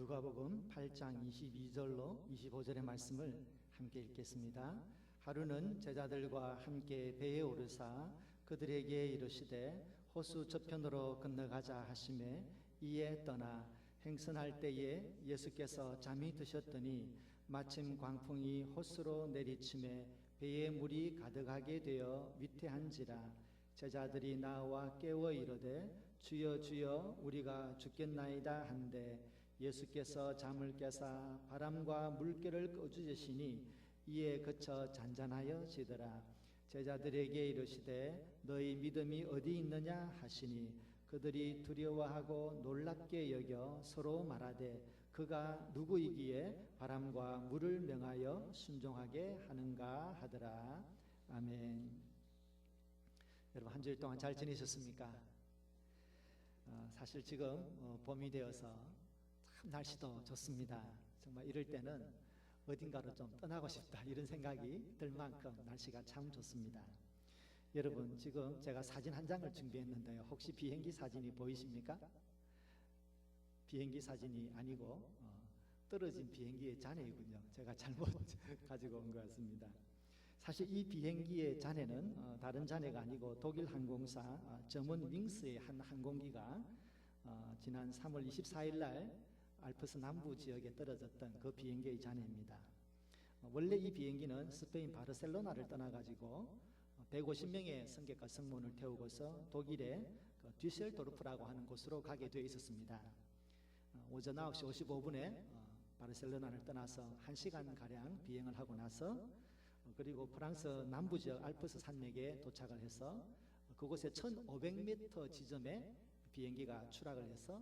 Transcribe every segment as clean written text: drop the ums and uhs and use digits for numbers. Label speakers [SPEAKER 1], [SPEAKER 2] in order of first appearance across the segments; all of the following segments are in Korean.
[SPEAKER 1] 누가복음 8장 22절로 25절의 말씀을 함께 읽겠습니다. 하루는 제자들과 함께 배에 오르사 그들에게 이르시되 호수 저편으로 건너가자 하시매 이에 떠나 행선할 때에 예수께서 잠이 드셨더니 마침 광풍이 호수로 내리침에 배에 물이 가득하게 되어 위태한지라. 제자들이 나와 깨워 이르되 주여 주여 우리가 죽겠나이다 한데 예수께서 잠을 깨사 바람과 물결을 끄주시니 이에 그쳐 잔잔하여 지더라. 제자들에게 이르시되 너희 믿음이 어디 있느냐 하시니 그들이 두려워하고 놀랍게 여겨 서로 말하되 그가 누구이기에 바람과 물을 명하여 순종하게 하는가 하더라. 아멘. 여러분 한 주일 동안 잘 지내셨습니까? 사실 지금 봄이 되어서 참 날씨도 좋습니다. 정말 이럴 때는 어딘가로 좀 떠나고 싶다 이런 생각이 들 만큼 날씨가 참 좋습니다. 여러분 지금 제가 사진 한 장을 준비했는데요. 혹시 비행기 사진이 보이십니까? 비행기 사진이 아니고 떨어진 비행기의 잔해이군요. 제가 잘못 가지고 온 것 같습니다. 사실 이 비행기의 잔해는 다른 잔해가 아니고 독일 항공사 저먼윙스의 한 항공기가 지난 3월 24일 날 알프스 남부 지역에 떨어졌던 그 비행기의 잔해입니다. 원래 이 비행기는 스페인 바르셀로나를 떠나가지고 150명의 승객과 승무원을 태우고서 독일의 뒤셀도르프라고 하는 곳으로 가게 되어 있었습니다. 오전 9시 55분에 바르셀로나를 떠나서 1시간가량 비행을 하고 나서 그리고 프랑스 남부지역 알프스 산맥에 도착을 해서 그곳에 1500m 지점에 비행기가 추락을 해서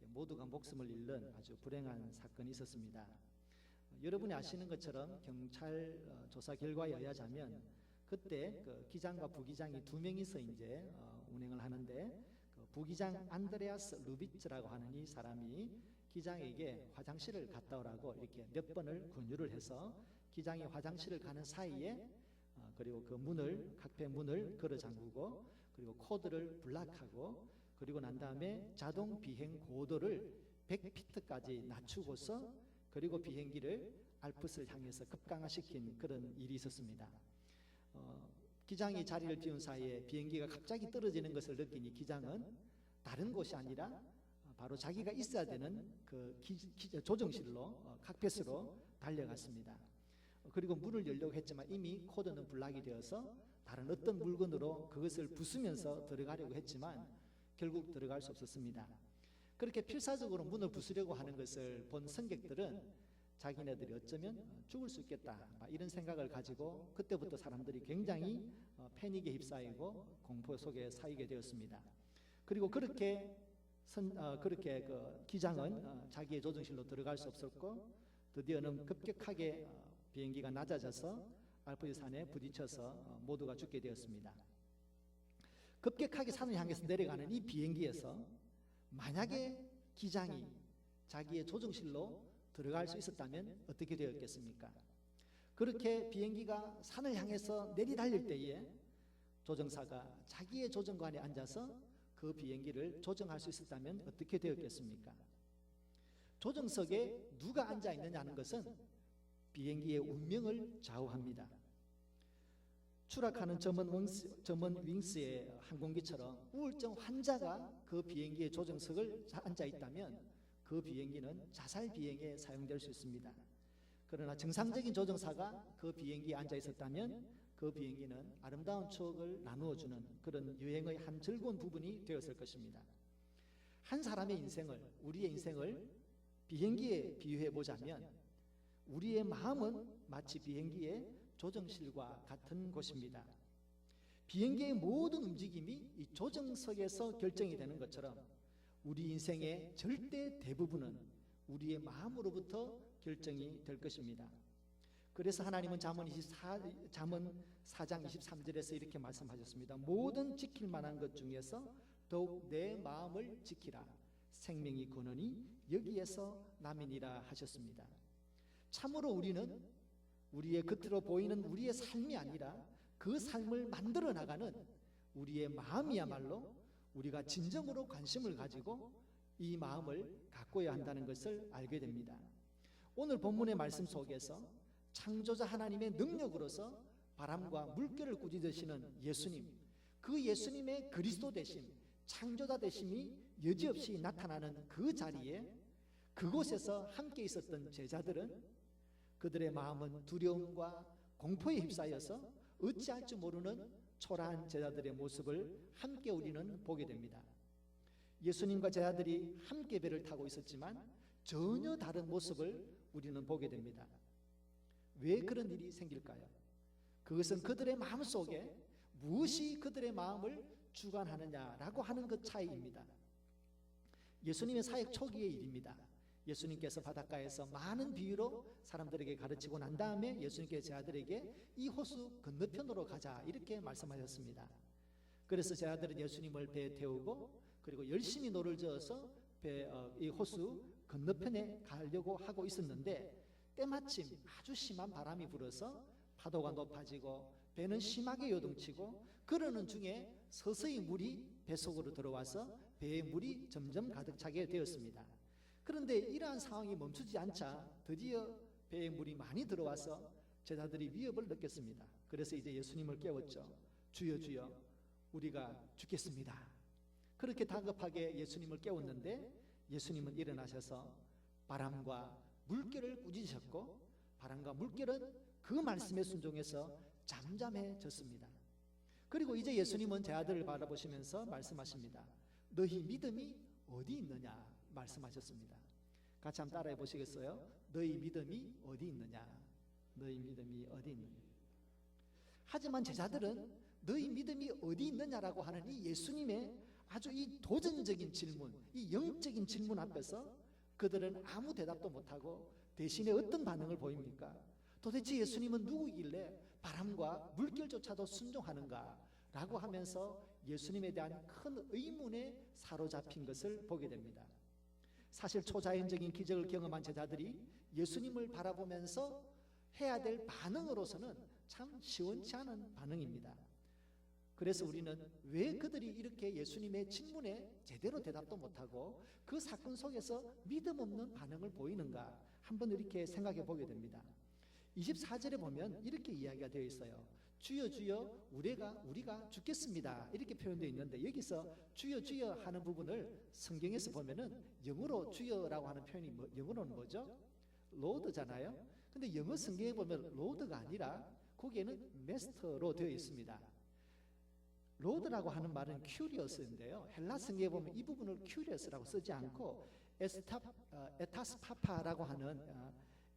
[SPEAKER 1] 모두가 목숨을 잃는 아주 불행한 사건이 있었습니다. 여러분이 아시는 것처럼 경찰 조사 결과에 의하자면 그때 그 기장과 부기장이 두 명이서 이제 운행을 하는데 그 부기장 안드레아스 루비츠라고 하는 이 사람이 기장에게 화장실을 갔다 오라고 이렇게 몇 번을 권유를 해서 기장이 화장실을 가는 사이에 그리고 그 문을 칵페 문을 걸어 잠그고 그리고 코드를 블락하고 그리고 난 다음에 자동 비행 고도를 100피트까지 낮추고서 그리고 비행기를 알프스를 향해서 급강하시킨 그런 일이 있었습니다. 기장이 자리를 비운 사이에 비행기가 갑자기 떨어지는 것을 느끼니 기장은 다른 곳이 아니라 바로 자기가 있어야 되는 그 조정실로 칵펫으로 달려갔습니다. 그리고 문을 열려고 했지만 이미 코드는 블락이 되어서 다른 어떤 물건으로 그것을 부수면서 들어가려고 했지만 결국 들어갈 수 없었습니다. 그렇게 필사적으로 문을 부수려고 하는 것을 본 승객들은 자기네들이 어쩌면 죽을 수 있겠다 이런 생각을 가지고 그때부터 사람들이 굉장히 패닉에 휩싸이고 공포 속에 쌓이게 되었습니다. 그리고 그렇게 그 기장은 자기의 조정실로 들어갈 수 없었고 드디어는 급격하게 비행기가 낮아져서 알프스 산에 부딪혀서 모두가 죽게 되었습니다. 급격하게 산을 향해서 내려가는 이 비행기에서 만약에 기장이 자기의 조정실로 들어갈 수 있었다면 어떻게 되었겠습니까? 그렇게 비행기가 산을 향해서 내리달릴 때에 조정사가 자기의 조정관에 앉아서 그 비행기를 조정할 수 있었다면 어떻게 되었겠습니까? 조정석에 누가 앉아 있느냐는 것은 비행기의 운명을 좌우합니다. 추락하는 저먼윙스의 항공기처럼 우울증 환자가 그 비행기의 조정석을 앉아 있다면 그 비행기는 자살 비행에 사용될 수 있습니다. 그러나 정상적인 조정사가 그 비행기에 앉아 있었다면 그 비행기는 아름다운 추억을 나누어주는 그런 여행의 한 즐거운 부분이 되었을 것입니다. 한 사람의 인생을, 우리의 인생을 비행기에 비유해 보자면 우리의 마음은 마치 비행기의 조정실과 같은 곳입니다. 비행기의 모든 움직임이 이 조정석에서 결정이 되는 것처럼 우리 인생의 절대 대부분은 우리의 마음으로부터 결정이 될 것입니다. 그래서 하나님은 잠언 4장 23절에서 이렇게 말씀하셨습니다. 모든 지킬 만한 것 중에서 더욱 내 마음을 지키라. 생명이 거느니 여기에서 남이니라 하셨습니다. 참으로 우리는 우리의 겉으로 보이는 우리의 삶이 아니라 그 삶을 만들어 나가는 우리의 마음이야말로 우리가 진정으로 관심을 가지고 이 마음을 가꿔야 한다는 것을 알게 됩니다. 오늘 본문의 말씀 속에서 창조자 하나님의 능력으로서 바람과 물결을 꾸짖으시는 예수님, 그 예수님의 그리스도 되심, 창조자 되심이 여지없이 나타나는 그 자리에 그곳에서 함께 있었던 제자들은 그들의 마음은 두려움과 공포에 휩싸여서 어찌할 줄 모르는 초라한 제자들의 모습을 함께 우리는 보게 됩니다. 예수님과 제자들이 함께 배를 타고 있었지만 전혀 다른 모습을 우리는 보게 됩니다. 왜 그런 일이 생길까요? 그것은 그들의 마음속에 무엇이 그들의 마음을 주관하느냐라고 하는 그 차이입니다. 예수님의 사역 초기의 일입니다. 예수님께서 바닷가에서 많은 비유로 사람들에게 가르치고 난 다음에 예수님께서 제자들에게 이 호수 건너편으로 가자 이렇게 말씀하셨습니다. 그래서 제자들은 예수님을 배에 태우고 그리고 열심히 노를 저어서 이 호수 건너편에 가려고 하고 있었는데 때마침 아주 심한 바람이 불어서 파도가 높아지고 배는 심하게 요동치고 그러는 중에 서서히 물이 배 속으로 들어와서 배에 물이 점점 가득 차게 되었습니다. 그런데 이러한 상황이 멈추지 않자 드디어 배에 물이 많이 들어와서 제자들이 위협을 느꼈습니다. 그래서 이제 예수님을 깨웠죠. 주여 주여 우리가 죽겠습니다. 그렇게 다급하게 예수님을 깨웠는데 예수님은 일어나셔서 바람과 물결을 꾸짖으셨고 바람과 물결은 그 말씀에 순종해서 잠잠해졌습니다. 그리고 이제 예수님은 제자들을 바라보시면서 말씀하십니다. 너희 믿음이 어디 있느냐 말씀하셨습니다. 같이 한번 따라해 보시겠어요? 너희 믿음이 어디 있느냐? 너희 믿음이 어디 있느냐? 하지만 제자들은 너희 믿음이 어디 있느냐라고 하는 이 예수님의 아주 이 도전적인 질문, 이 영적인 질문 앞에서 그들은 아무 대답도 못하고 대신에 어떤 반응을 보입니까? 도대체 예수님은 누구이길래 바람과 물결조차도 순종하는가? 라고 하면서 예수님에 대한 큰 의문에 사로잡힌 것을 보게 됩니다. 사실 초자연적인 기적을 경험한 제자들이 예수님을 바라보면서 해야 될 반응으로서는 참 시원치 않은 반응입니다. 그래서 우리는 왜 그들이 이렇게 예수님의 질문에 제대로 대답도 못하고 그 사건 속에서 믿음 없는 반응을 보이는가 한번 이렇게 생각해 보게 됩니다. 24절에 보면 이렇게 이야기가 되어 있어요. 주여 주여 우리가 죽겠습니다 이렇게 표현되어 있는데 여기서 주여 주여 하는 부분을 성경에서 보면은 영어로 주여라고 하는 표현이 영어로는 뭐죠? 로드잖아요. 근데 영어 성경에 보면 로드가 아니라 거기에는 메스터로 되어 있습니다. 로드라고 하는 말은 큐리어스인데요. 헬라 성경에 보면 이 부분을 큐리어스라고 쓰지 않고 에타스파파라고 하는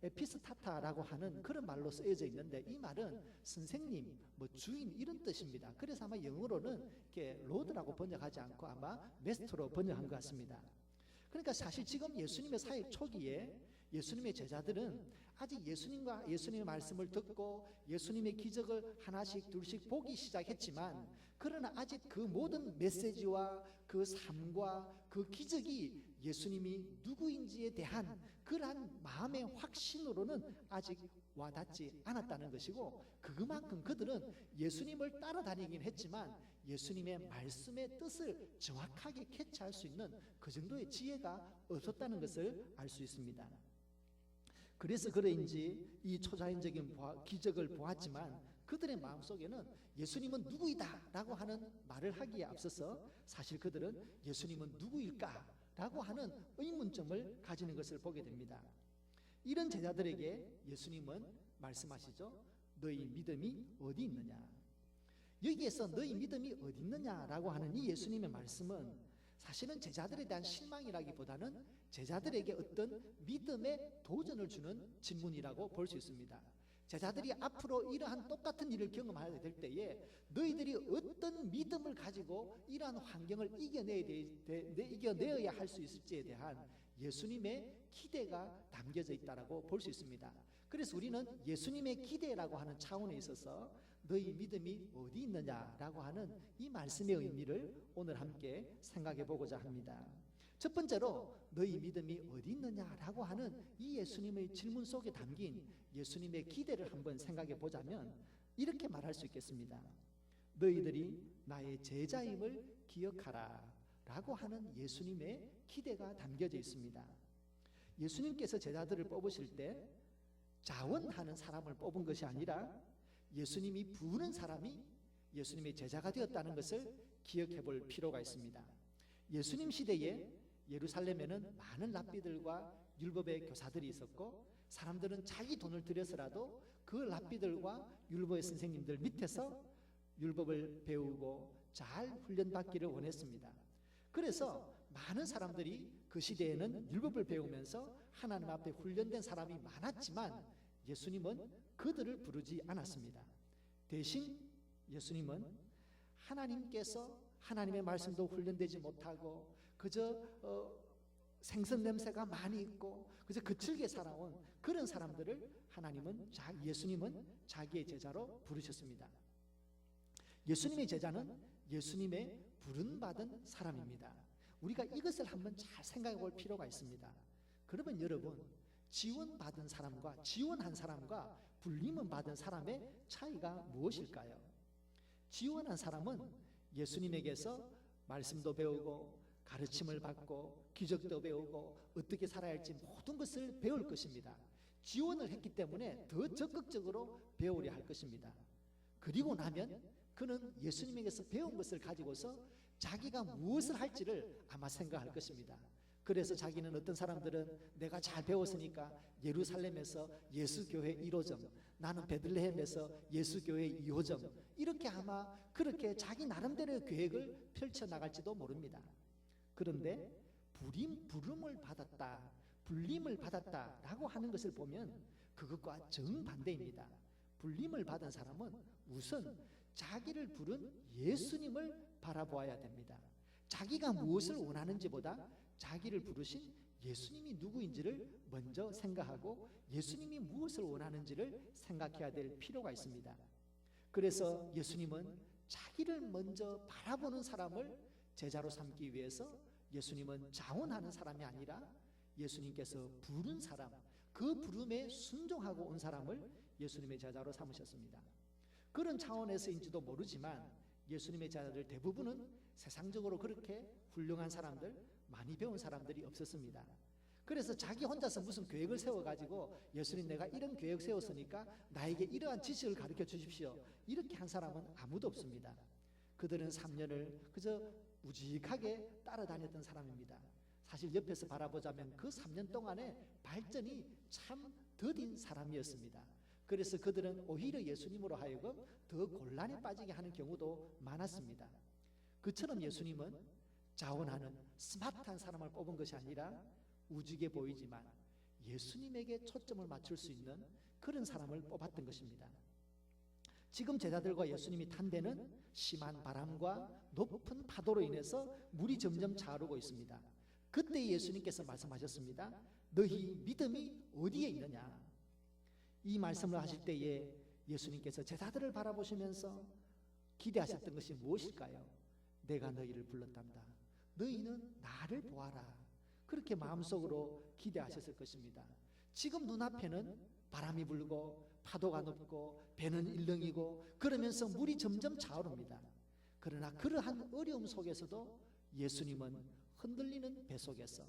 [SPEAKER 1] 에피스타타라고 하는 그런 말로 쓰여져 있는데 이 말은 선생님, 주인 이런 뜻입니다. 그래서 아마 영어로는 이렇게 로드라고 번역하지 않고 아마 메스터로 번역한 것 같습니다. 그러니까 사실 지금 예수님의 사역 초기에 예수님의 제자들은 아직 예수님의 말씀을 듣고 예수님의 기적을 하나씩 둘씩 보기 시작했지만 그러나 아직 그 모든 메시지와 그 삶과 그 기적이 예수님이 누구인지에 대한 그러한 마음의 확신으로는 아직 와닿지 않았다는 것이고 그만큼 그들은 예수님을 따라다니긴 했지만 예수님의 말씀의 뜻을 정확하게 캐치할 수 있는 그 정도의 지혜가 없었다는 것을 알 수 있습니다. 그래서 그래인지 이 초자연적인 기적을 보았지만 그들의 마음속에는 예수님은 누구이다 라고 하는 말을 하기에 앞서서 사실 그들은 예수님은 누구일까 라고 하는 의문점을 가지는 것을 보게 됩니다. 이런 제자들에게 예수님은 말씀하시죠. 너희 믿음이 어디 있느냐. 여기에서 너희 믿음이 어디 있느냐라고 하는 이 예수님의 말씀은 사실은 제자들에 대한 실망이라기보다는 제자들에게 어떤 믿음의 도전을 주는 질문이라고 볼 수 있습니다. 제자들이 앞으로 이러한 똑같은 일을 경험하게 될 때에 너희들이 어떤 믿음을 가지고 이러한 환경을 이겨내어야 할 수 있을지에 대한 예수님의 기대가 담겨져 있다고 볼 수 있습니다. 그래서 우리는 예수님의 기대라고 하는 차원에 있어서 너희 믿음이 어디 있느냐라고 하는 이 말씀의 의미를 오늘 함께 생각해 보고자 합니다. 첫 번째로 너희 믿음이 어디 있느냐라고 하는 이 예수님의 질문 속에 담긴 예수님의 기대를 한번 생각해 보자면 이렇게 말할 수 있겠습니다. 너희들이 나의 제자임을 기억하라 라고 하는 예수님의 기대가 담겨져 있습니다. 예수님께서 제자들을 뽑으실 때 자원하는 사람을 뽑은 것이 아니라 예수님이 부르는 사람이 예수님의 제자가 되었다는 것을 기억해 볼 필요가 있습니다. 예수님 시대에 예루살렘에는 많은 랍비들과 율법의 교사들이 있었고, 사람들은 자기 돈을 들여서라도 그 랍비들과 율법의 선생님들 밑에서 율법을 배우고 잘 훈련받기를 원했습니다. 그래서 많은 사람들이 그 시대에는 율법을 배우면서 하나님 앞에 훈련된 사람이 많았지만 예수님은 그들을 부르지 않았습니다. 대신 예수님은 하나님께서 하나님의 말씀도 훈련되지 못하고 그저 생선 냄새가 많이 있고 그저 거칠게 살아온 그런 사람들을 예수님은 자기의 제자로 부르셨습니다. 예수님의 제자는 예수님의 부름받은 사람입니다. 우리가 이것을 한번 잘 생각해 볼 필요가 있습니다. 그러면 여러분, 지원받은 사람과 지원한 사람과 불림은 받은 사람의 차이가 무엇일까요? 지원한 사람은 예수님에게서 말씀도 배우고 가르침을 받고 기적도 배우고 어떻게 살아야 할지 모든 것을 배울 것입니다. 지원을 했기 때문에 더 적극적으로 배우려 할 것입니다. 그리고 나면 그는 예수님에게서 배운 것을 가지고서 자기가 무엇을 할지를 아마 생각할 것입니다. 그래서 자기는, 어떤 사람들은 내가 잘 배웠으니까 예루살렘에서 예수교회 1호점, 나는 베들레헴에서 예수교회 2호점, 이렇게 아마 그렇게 자기 나름대로의 계획을 펼쳐나갈지도 모릅니다. 그런데 부름을 받았다, 불림을 받았다라고 하는 것을 보면 그것과 정반대입니다. 불림을 받은 사람은 우선 자기를 부른 예수님을 바라보아야 됩니다. 자기가 무엇을 원하는지보다 자기를 부르신 예수님이 누구인지를 먼저 생각하고 예수님이 무엇을 원하는지를 생각해야 될 필요가 있습니다. 그래서 예수님은 자기를 먼저 바라보는 사람을 제자로 삼기 위해서 예수님은 자원하는 사람이 아니라 예수님께서 부른 사람, 그 부름에 순종하고 온 사람을 예수님의 제자로 삼으셨습니다. 그런 차원에서인지도 모르지만 예수님의 제자들 대부분은 세상적으로 그렇게 훌륭한 사람들, 많이 배운 사람들이 없었습니다. 그래서 자기 혼자서 무슨 계획을 세워가지고 예수님, 내가 이런 계획 세웠으니까 나에게 이러한 지식을 가르쳐 주십시오, 이렇게 한 사람은 아무도 없습니다. 그들은 3년을 그저 우직하게 따라다녔던 사람입니다. 사실 옆에서 바라보자면 그 3년 동안의 발전이 참 더딘 사람이었습니다. 그래서 그들은 오히려 예수님으로 하여금 더 곤란에 빠지게 하는 경우도 많았습니다. 그처럼 예수님은 자원하는 스마트한 사람을 뽑은 것이 아니라 우직해 보이지만 예수님에게 초점을 맞출 수 있는 그런 사람을 뽑았던 것입니다. 지금 제자들과 예수님이 탄 데는 심한 바람과 높은 파도로 인해서 물이 점점 차오르고 있습니다. 그때 예수님께서 말씀하셨습니다. 너희 믿음이 어디에 있느냐? 이 말씀을 하실 때에 예수님께서 제자들을 바라보시면서 기대하셨던 것이 무엇일까요? 내가 너희를 불렀단다, 너희는 나를 보아라, 그렇게 마음속으로 기대하셨을 것입니다. 지금 눈앞에는 바람이 불고 파도가 높고 배는 일렁이고 그러면서 물이 점점 차오릅니다. 그러나 그러한 어려움 속에서도 예수님은 흔들리는 배 속에서,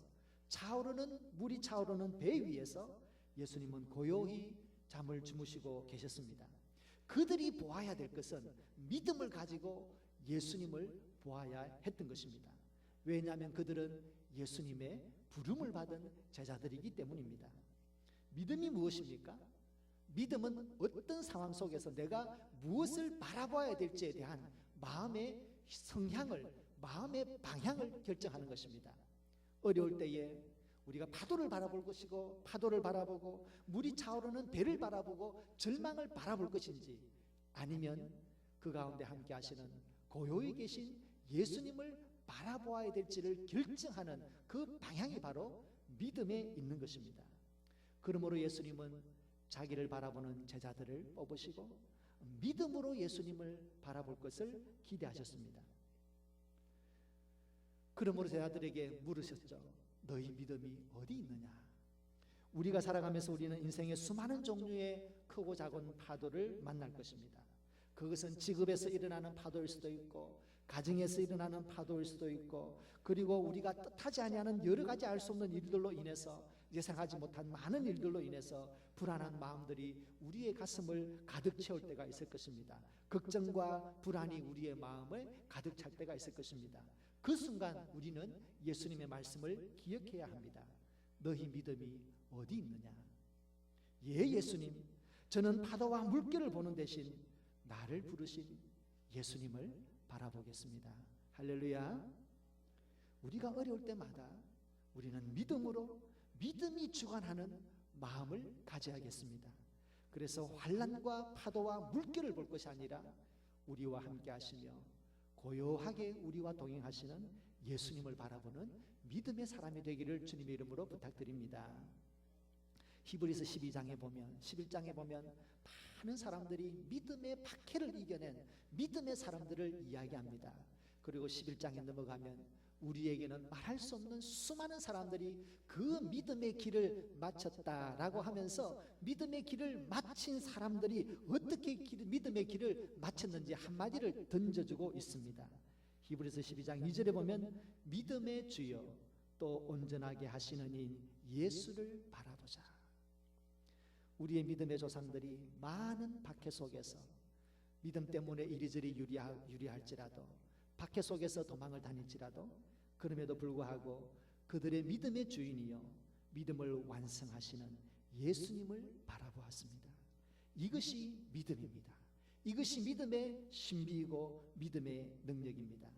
[SPEAKER 1] 물이 차오르는 배 위에서 예수님은 고요히 잠을 주무시고 계셨습니다. 그들이 보아야 될 것은 믿음을 가지고 예수님을 보아야 했던 것입니다. 왜냐하면 그들은 예수님의 부름을 받은 제자들이기 때문입니다. 믿음이 무엇입니까? 믿음은 어떤 상황 속에서 내가 무엇을 바라봐야 될지에 대한 마음의 성향을, 마음의 방향을 결정하는 것입니다. 어려울 때에 우리가 파도를 바라볼 것이고, 파도를 바라보고 물이 차오르는 배를 바라보고 절망을 바라볼 것인지, 아니면 그 가운데 함께 하시는 고요히 계신 예수님을 바라보아야 될지를 결정하는 그 방향이 바로 믿음에 있는 것입니다. 그러므로 예수님은 자기를 바라보는 제자들을 뽑으시고 믿음으로 예수님을 바라볼 것을 기대하셨습니다. 그러므로 제자들에게 물으셨죠. 너희 믿음이 어디 있느냐? 우리가 살아가면서 우리는 인생의 수많은 종류의 크고 작은 파도를 만날 것입니다. 그것은 직업에서 일어나는 파도일 수도 있고, 가정에서 일어나는 파도일 수도 있고, 그리고 우리가 뜻하지 아니하는 여러 가지 알 수 없는 일들로 인해서, 예상하지 못한 많은 일들로 인해서 불안한 마음들이 우리의 가슴을 가득 채울 때가 있을 것입니다. 걱정과 불안이 우리의 마음을 가득 찰 때가 있을 것입니다. 그 순간 우리는 예수님의 말씀을 기억해야 합니다. 너희 믿음이 어디 있느냐? 예, 예수님, 저는 파도와 물결을 보는 대신 나를 부르신 예수님을 바라보겠습니다. 할렐루야. 우리가 어려울 때마다 우리는 믿음이 주관하는 마음을 가져야겠습니다. 그래서 환난과 파도와 물결을 볼 것이 아니라 우리와 함께 하시며 고요하게 우리와 동행하시는 예수님을 바라보는 믿음의 사람이 되기를 주님의 이름으로 부탁드립니다. 히브리서 12장에 보면, 11장에 보면 많은 사람들이 믿음의 박해를 이겨낸 믿음의 사람들을 이야기합니다. 그리고 11장에 넘어가면 우리에게는 말할 수 없는 수많은 사람들이 그 믿음의 길을 마쳤다라고 하면서 믿음의 길을 마친 사람들이 어떻게 믿음의 길을 마쳤는지 한마디를 던져주고 있습니다. 히브리서 12장 2절에 보면 믿음의 주여 또 온전하게 하시는 인 예수를 바라보자. 우리의 믿음의 조상들이 많은 박해 속에서 믿음 때문에 이리저리 유리할지라도, 박해 속에서 도망을 다닐지라도, 그럼에도 불구하고 그들의 믿음의 주인이요 믿음을 완성하시는 예수님을 바라보았습니다. 이것이 믿음입니다. 이것이 믿음의 신비이고 믿음의 능력입니다.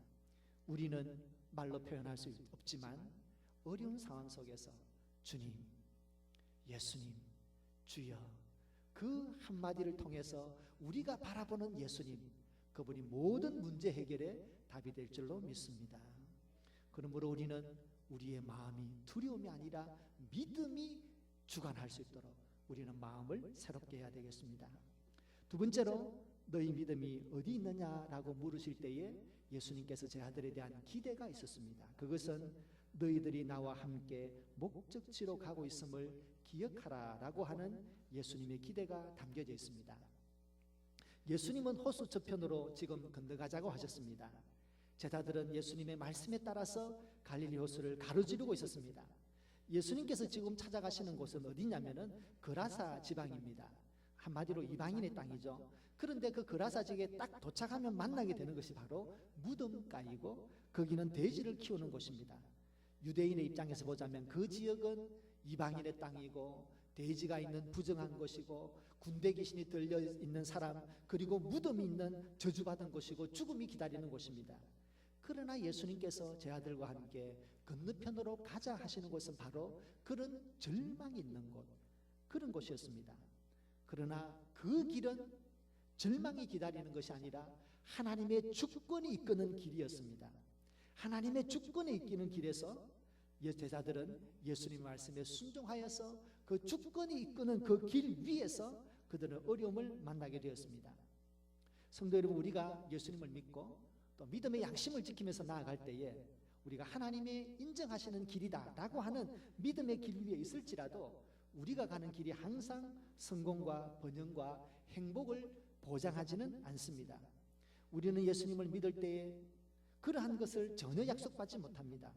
[SPEAKER 1] 우리는 말로 표현할 수 없지만 어려운 상황 속에서 주님, 예수님, 주여, 그 한마디를 통해서 우리가 바라보는 예수님, 그분이 모든 문제 해결의 답이 될 줄로 믿습니다. 그러므로 우리는 우리의 마음이 두려움이 아니라 믿음이 주관할 수 있도록 우리는 마음을 새롭게 해야 되겠습니다. 두 번째로 너희 믿음이 어디 있느냐라고 물으실 때에 예수님께서 제 아들에 대한 기대가 있었습니다. 그것은 너희들이 나와 함께 목적지로 가고 있음을 기억하라라고 하는 예수님의 기대가 담겨져 있습니다. 예수님은 호수 저편으로 지금 건너가자고 하셨습니다. 제자들은 예수님의 말씀에 따라서 갈릴리 호수를 가로지르고 있었습니다. 예수님께서 지금 찾아가시는 곳은 어디냐면은 그라사 지방입니다. 한마디로 이방인의 땅이죠. 그런데 그 그라사 지역에 딱 도착하면 만나게 되는 것이 바로 무덤가이고, 거기는 돼지를 키우는 곳입니다. 유대인의 입장에서 보자면 그 지역은 이방인의 땅이고 돼지가 있는 부정한 곳이고 군대 귀신이 들려 있는 사람, 그리고 무덤이 있는 저주받은 곳이고 죽음이 기다리는 곳입니다. 그러나 예수님께서 제 아들과 함께 건너편으로 가자 하시는 곳은 바로 그런 절망이 있는 곳, 그런 곳이었습니다. 그러나 그 길은 절망이 기다리는 것이 아니라 하나님의 주권이 이끄는 길이었습니다. 하나님의 주권에 이끄는 길에서 제자들은 예수님의 말씀에 순종하여서 그 주권이 이끄는 그 길 위에서 그들은 어려움을 만나게 되었습니다. 성도 여러분, 우리가 예수님을 믿고 또 믿음의 양심을 지키면서 나아갈 때에 우리가 하나님의 인정하시는 길이다 라고 하는 믿음의 길 위에 있을지라도 우리가 가는 길이 항상 성공과 번영과 행복을 보장하지는 않습니다. 우리는 예수님을 믿을 때에 그러한 것을 전혀 약속받지 못합니다.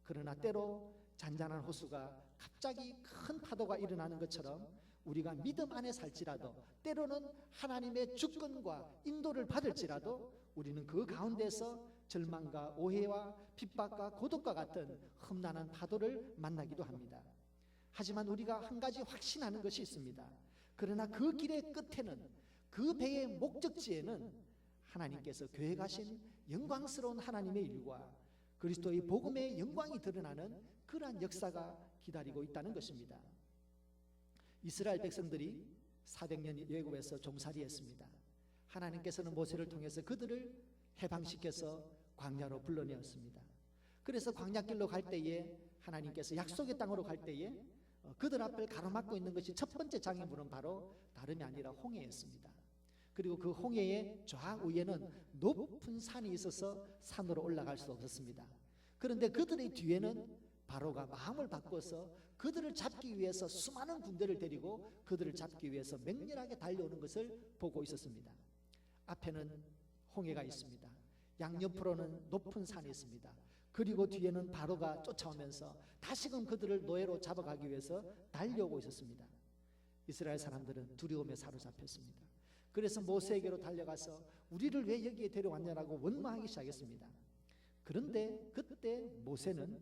[SPEAKER 1] 그러나 때로 잔잔한 호수가 갑자기 큰 파도가 일어나는 것처럼 우리가 믿음 안에 살지라도, 때로는 하나님의 주권과 인도를 받을지라도 우리는 그 가운데서 절망과 오해와 핍박과 고독과 같은 험난한 파도를 만나기도 합니다. 하지만 우리가 한 가지 확신하는 것이 있습니다. 그러나 그 길의 끝에는, 그 배의 목적지에는 하나님께서 계획하신 영광스러운 하나님의 일과 그리스도의 복음의 영광이 드러나는 그러한 역사가 기다리고 있다는 것입니다. 이스라엘 백성들이 400년 외국에서 종살이했습니다. 하나님께서는 모세를 통해서 그들을 해방시켜서 광야로 불러내었습니다. 그래서 광야길로 갈 때에 하나님께서 약속의 땅으로 갈 때에 그들 앞을 가로막고 있는 것이 첫 번째 장애물은 바로 다름이 아니라 홍해였습니다. 그리고 그 홍해의 좌우에는 높은 산이 있어서 산으로 올라갈 수 없었습니다. 그런데 그들의 뒤에는 바로가 마음을 바꿔서 그들을 잡기 위해서 수많은 군대를 데리고 그들을 잡기 위해서 맹렬하게 달려오는 것을 보고 있었습니다. 앞에는 홍해가 있습니다. 양옆으로는 높은 산이 있습니다. 그리고 뒤에는 바로가 쫓아오면서 다시금 그들을 노예로 잡아가기 위해서 달려오고 있었습니다. 이스라엘 사람들은 두려움에 사로잡혔습니다. 그래서 모세에게로 달려가서 우리를 왜 여기에 데려왔냐라고 원망하기 시작했습니다. 그런데 그때 모세는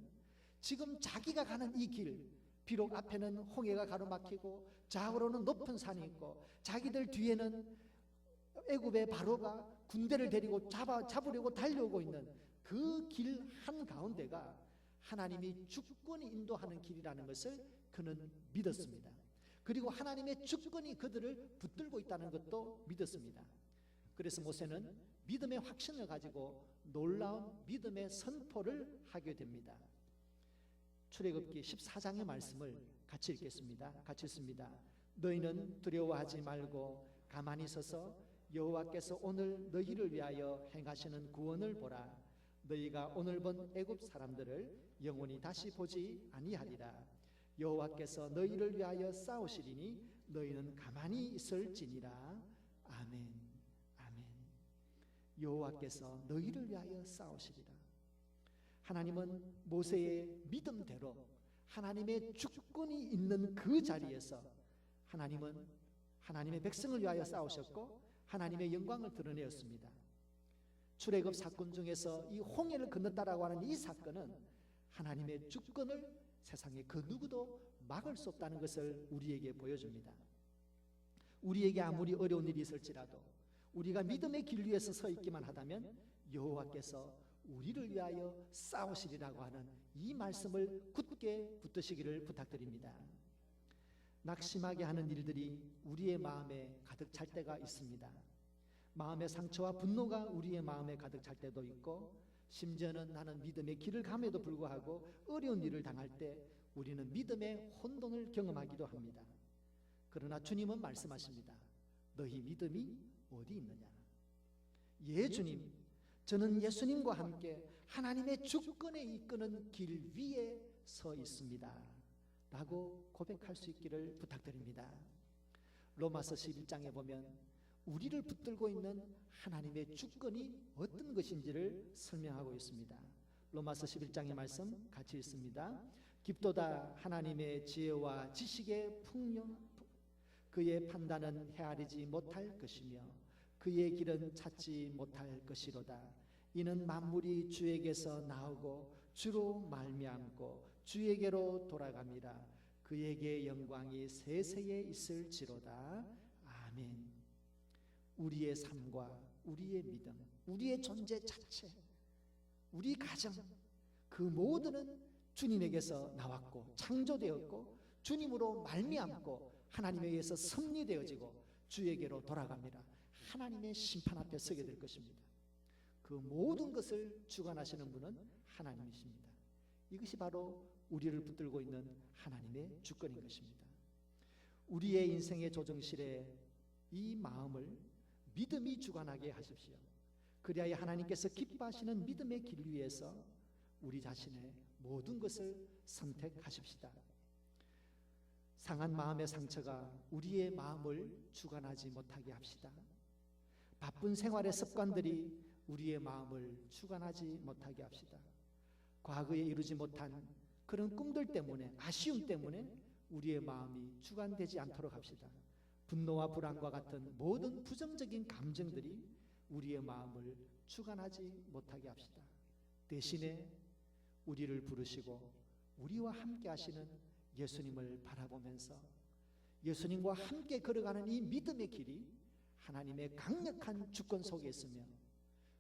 [SPEAKER 1] 지금 자기가 가는 이 길, 비록 앞에는 홍해가 가로막히고 좌우로는 높은 산이 있고 자기들 뒤에는 애굽의 바로가 군대를 데리고 잡으려고 달려오고 있는 그 길 한가운데가 하나님이 주권이 인도하는 길이라는 것을 그는 믿었습니다. 그리고 하나님의 주권이 그들을 붙들고 있다는 것도 믿었습니다. 그래서 모세는 믿음의 확신을 가지고 놀라운 믿음의 선포를 하게 됩니다. 출애굽기 14장의 말씀을 같이 읽겠습니다. 같이 읽습니다. 너희는 두려워하지 말고 가만히 서서 여호와께서 오늘 너희를 위하여 행하시는 구원을 보라. 너희가 오늘 본 애굽 사람들을 영원히 다시 보지 아니하리라. 여호와께서 너희를 위하여 싸우시리니 너희는 가만히 있을지니라. 아멘. 아멘. 여호와께서 너희를 위하여 싸우시리라. 하나님은 모세의 믿음대로 하나님의 주권이 있는 그 자리에서 하나님은 하나님의 백성을 위하여 싸우셨고 하나님의 영광을 드러내었습니다. 출애굽 사건 중에서 이 홍해를 건넜다라고 하는 이 사건은 하나님의 주권을 세상에 그 누구도 막을 수 없다는 것을 우리에게 보여줍니다. 우리에게 아무리 어려운 일이 있을지라도 우리가 믿음의 길 위에서 서 있기만 하다면 여호와께서 우리를 위하여 싸우시리라고 하는 이 말씀을 굳게 붙드시기를 부탁드립니다. 낙심하게 하는 일들이 우리의 마음에 가득 찰 때가 있습니다. 마음의 상처와 분노가 우리의 마음에 가득 찰 때도 있고 심지어는 나는 믿음의 길을 감에도 불구하고 어려운 일을 당할 때 우리는 믿음의 혼돈을 경험하기도 합니다. 그러나 주님은 말씀하십니다. 너희 믿음이 어디 있느냐? 예 주님, 저는 예수님과 함께 하나님의 주권에 이끄는 길 위에 서 있습니다 라고 고백할 수 있기를 부탁드립니다. 로마서 11장에 보면 우리를 붙들고 있는 하나님의 주권이 어떤 것인지를 설명하고 있습니다. 로마서 11장의 말씀 같이 읽습니다. 깊도다 하나님의 지혜와 지식의 풍년, 그의 판단은 헤아리지 못할 것이며 그의 길은 찾지 못할 것이로다. 이는 만물이 주에게서 나오고 주로 말미암고 주에게로 돌아갑니다. 그에게 영광이 세세에 있을지로다. 아멘. 우리의 삶과 우리의 믿음, 우리의 존재 자체, 우리 가정, 그 모두는 주님에게서 나왔고 창조되었고 주님으로 말미암고 하나님에 의해서 섭리되어지고 주에게로 돌아갑니다. 하나님의 심판 앞에 서게 될 것입니다. 그 모든 것을 주관하시는 분은 하나님이십니다. 이것이 바로 우리를 붙들고 있는 하나님의 주권인 것입니다. 우리의 인생의 조정실에 이 마음을 믿음이 주관하게 하십시오. 그리하여 하나님께서 기뻐하시는 믿음의 길 위에서 우리 자신의 모든 것을 선택하십시다. 상한 마음의 상처가 우리의 마음을 주관하지 못하게 합시다. 바쁜 생활의 습관들이 우리의 마음을 주관하지 못하게 합시다. 과거에 이루지 못한 그런 꿈들 때문에, 아쉬움 때문에 우리의 마음이 주관되지 않도록 합시다. 분노와 불안과 같은 모든 부정적인 감정들이 우리의 마음을 주관하지 못하게 합시다. 대신에 우리를 부르시고 우리와 함께 하시는 예수님을 바라보면서 예수님과 함께 걸어가는 이 믿음의 길이 하나님의 강력한 주권 속에 있으며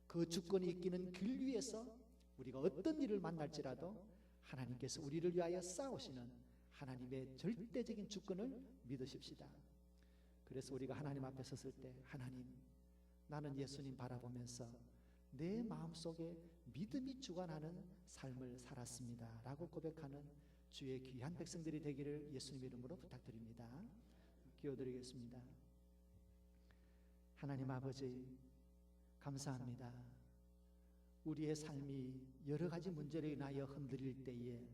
[SPEAKER 1] 그 주권이 이끄는 길 위에서 우리가 어떤 일을 만날지라도 하나님께서 우리를 위하여 싸우시는 하나님의 절대적인 주권을 믿으십시다. 그래서 우리가 하나님 앞에 섰을 때 하나님, 나는 예수님 바라보면서 내 마음속에 믿음이 주관하는 삶을 살았습니다 라고 고백하는 주의 귀한 백성들이 되기를 예수님 이름으로 부탁드립니다. 기도드리겠습니다. 하나님 아버지, 감사합니다. 우리의 삶이 여러 가지 문제로 인하여 흔들릴 때에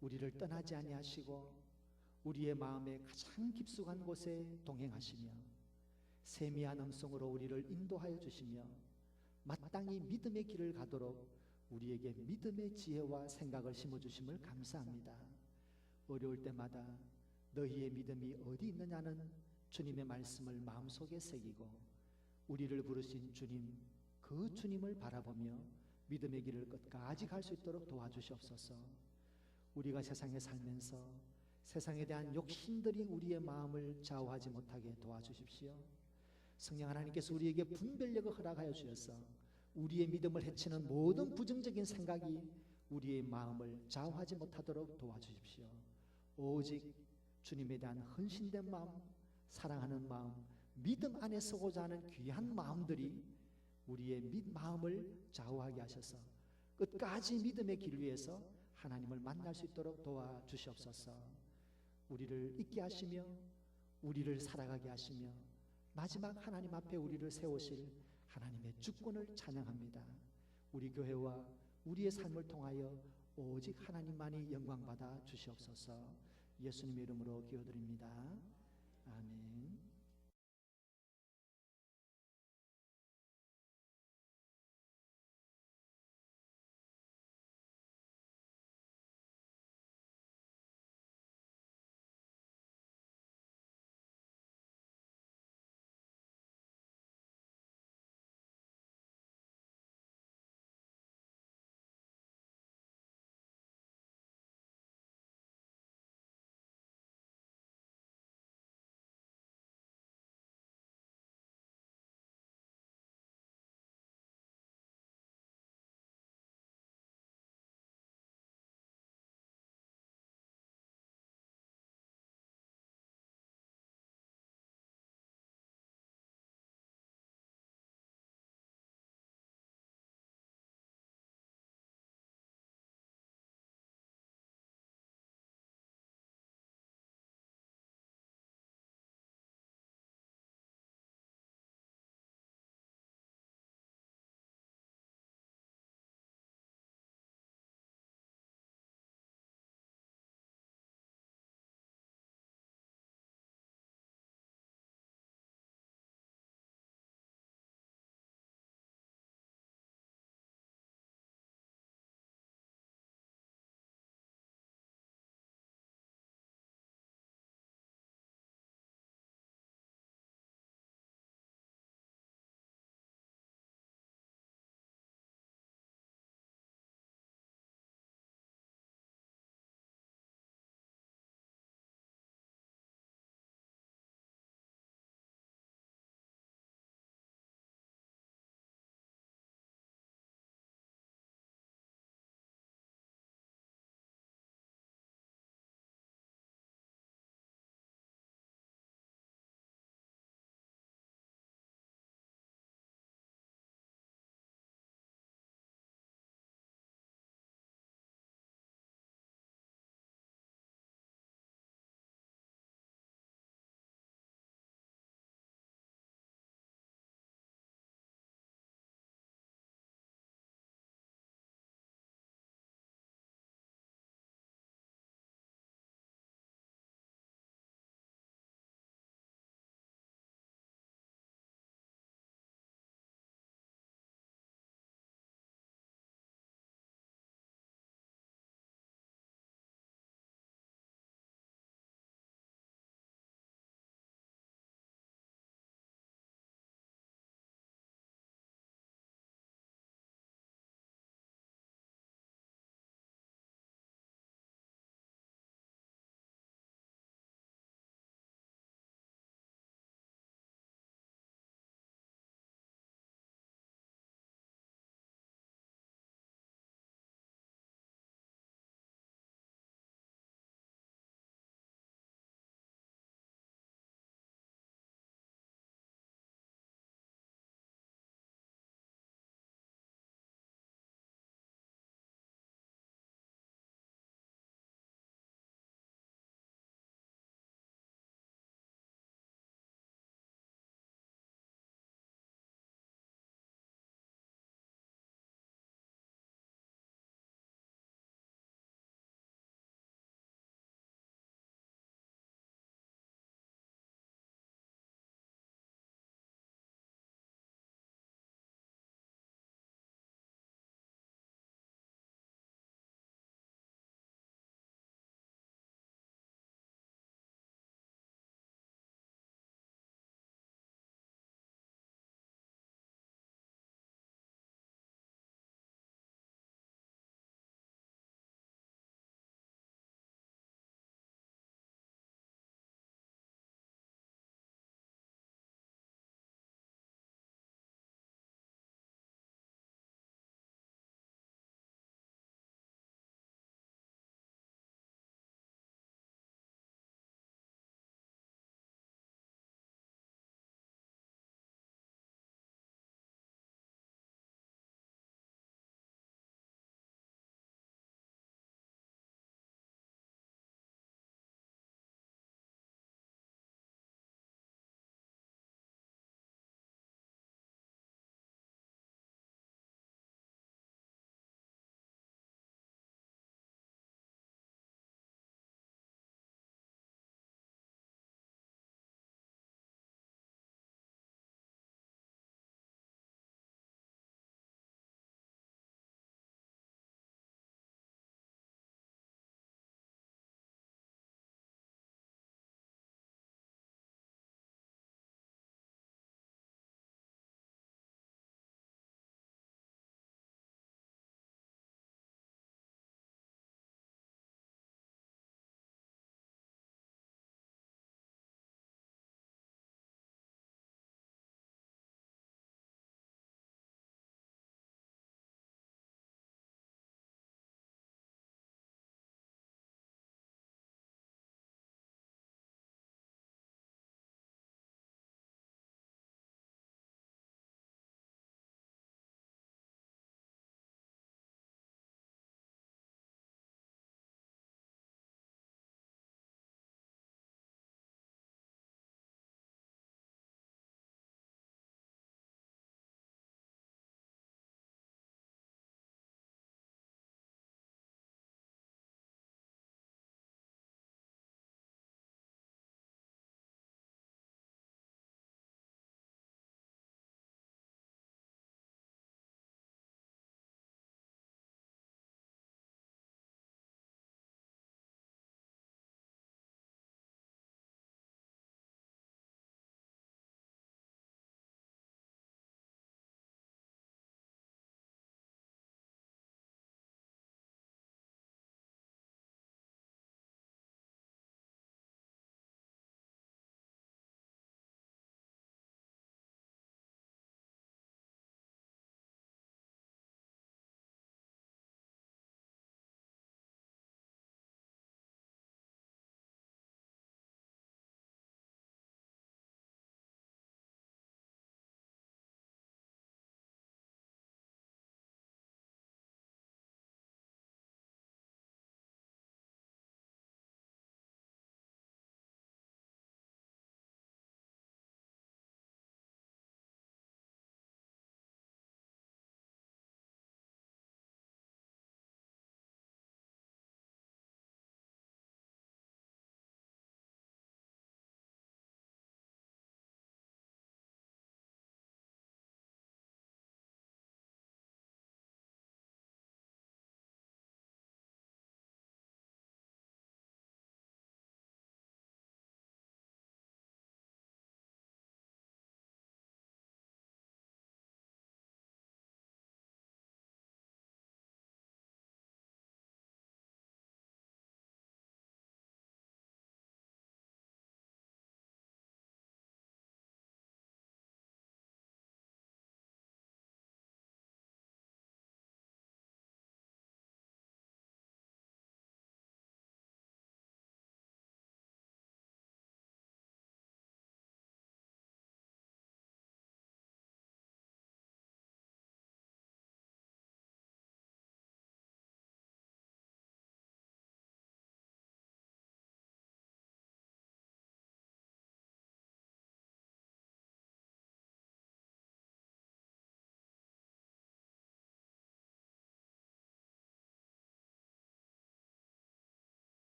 [SPEAKER 1] 우리를 떠나지 아니하시고 우리의 마음의 가장 깊숙한 곳에 동행하시며 세미한 음성으로 우리를 인도하여 주시며 마땅히 믿음의 길을 가도록 우리에게 믿음의 지혜와 생각을 심어주심을 감사합니다. 어려울 때마다 너희의 믿음이 어디 있느냐는 주님의 말씀을 마음속에 새기고 우리를 부르신 주님, 그 주님을 바라보며 믿음의 길을 끝까지 갈 수 있도록 도와주시옵소서. 우리가 세상에 살면서 세상에 대한 욕심들이 우리의 마음을 좌우하지 못하게 도와주십시오. 성령 하나님께서 우리에게 분별력을 허락하여 주셔서 우리의 믿음을 해치는 모든 부정적인 생각이 우리의 마음을 좌우하지 못하도록 도와주십시오. 오직 주님에 대한 헌신된 마음, 사랑하는 마음, 믿음 안에 서고자 하는 귀한 마음들이 우리의 마음을 좌우하게 하셔서 끝까지 믿음의 길 위에서 하나님을 만날 수 있도록 도와주시옵소서. 우리를 있게 하시며 우리를 살아가게 하시며 마지막 하나님 앞에 우리를 세우실 하나님의 주권을 찬양합니다. 우리 교회와 우리의 삶을 통하여 오직 하나님만이 영광받아 주시옵소서. 예수님의 이름으로 기도드립니다. 아멘.